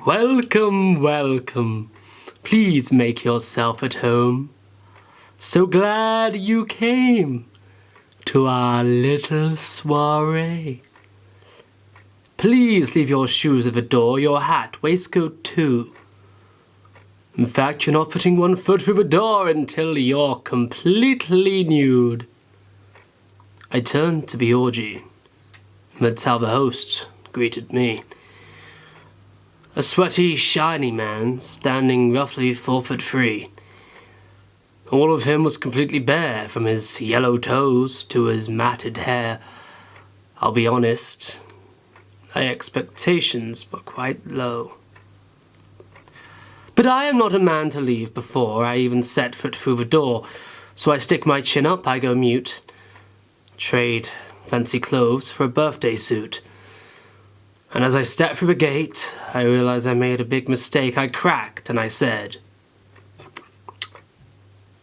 Welcome, welcome. Please make yourself at home. So glad you came to our little soiree. Please leave your shoes at the door, your hat, waistcoat too. In fact, you're not putting one foot through the door until you're completely nude. I turned to the orgy. That's how the host greeted me. A sweaty, shiny man, standing roughly 4'3". All of him was completely bare, from his yellow toes to his matted hair. I'll be honest, my expectations were quite low. But I am not a man to leave before I even set foot through the door, so I stick my chin up, I go mute. Trade fancy clothes for a birthday suit. And as I stepped through the gate, I realized I made a big mistake. I cracked and I said,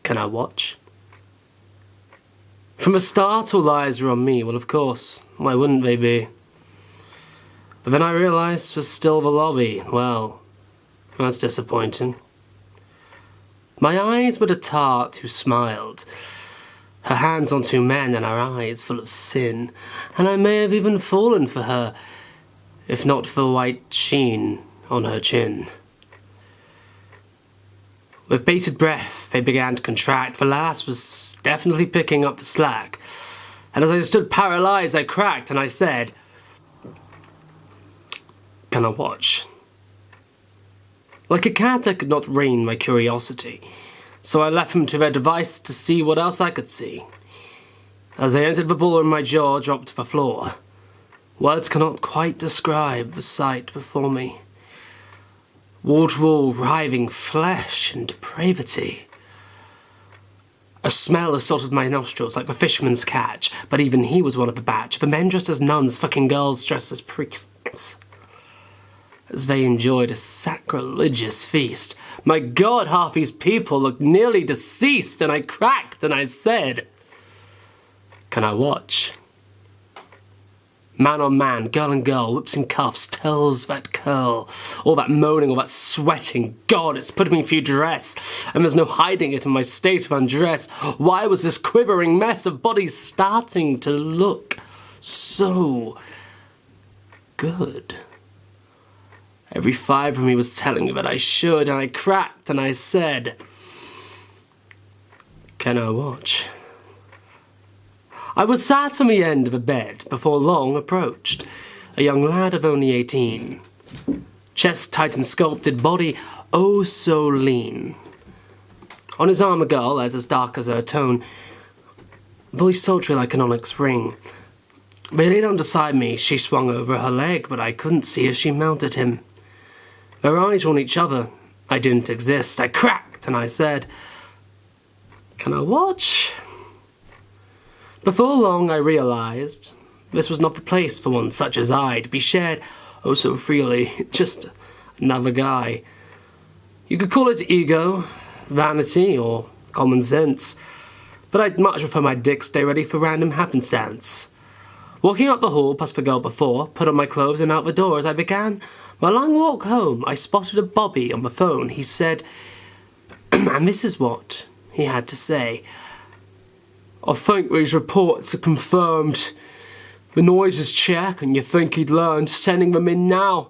"Can I watch?" From the start, all eyes were on me. Well, of course, why wouldn't they be? But then I realized it was still the lobby. Well, that's disappointing. My eyes were the tart who smiled, her hands on two men and her eyes full of sin, and I may have even fallen for her, if not for the white sheen on her chin. With bated breath, they began to contract. The lass was definitely picking up the slack. And as I stood paralyzed, I cracked and I said, "Can I watch?" Like a cat, I could not rein my curiosity, so I left them to their device to see what else I could see. As I entered the ballroom, my jaw dropped to the floor. Words cannot quite describe the sight before me. Wall-to-wall writhing flesh and depravity. A smell assaulted my nostrils like the fisherman's catch, but even he was one of the batch. The men dressed as nuns, fucking girls dressed as priests. As they enjoyed a sacrilegious feast. My God, half these people looked nearly deceased, and I cracked and I said, "Can I watch?" Man on man, girl on girl, whips and cuffs, tells that curl. All that moaning, all that sweating. God, it's putting me through duress, and there's no hiding it in my state of undress. Why was this quivering mess of bodies starting to look so good? Every fibre of me was telling me that I should, and I cracked and I said, "Can I watch?" I was sat on the end of a bed before long approached, a young lad of only 18. Chest tight and sculpted, body oh so lean. On his arm a girl, as dark as her tone, voice sultry like an onyx ring. They lay down beside me, she swung over her leg, but I couldn't see as she mounted him. Their eyes were on each other. I didn't exist. I cracked and I said, "Can I watch?" Before long I realized this was not the place for one such as I to be shared oh so freely, just another guy. You could call it ego, vanity, or common sense, but I'd much prefer my dick stay ready for random happenstance. Walking up the hall past the girl before, put on my clothes and out the door as I began my long walk home, I spotted a bobby on the phone. He said, and this is what he had to say. "I think these reports are confirmed. The noises check, and you think he'd learned, sending them in now.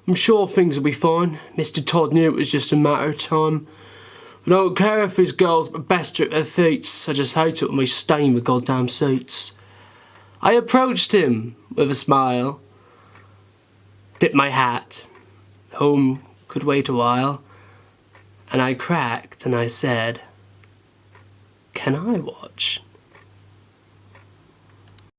I'm sure things will be fine. Mr. Todd knew it was just a matter of time. I don't care if these girls are the best at their feats. I just hate it when they stain the goddamn seats." I approached him with a smile, dipped my hat, home could wait a while, and I cracked and I said, "Can I watch?"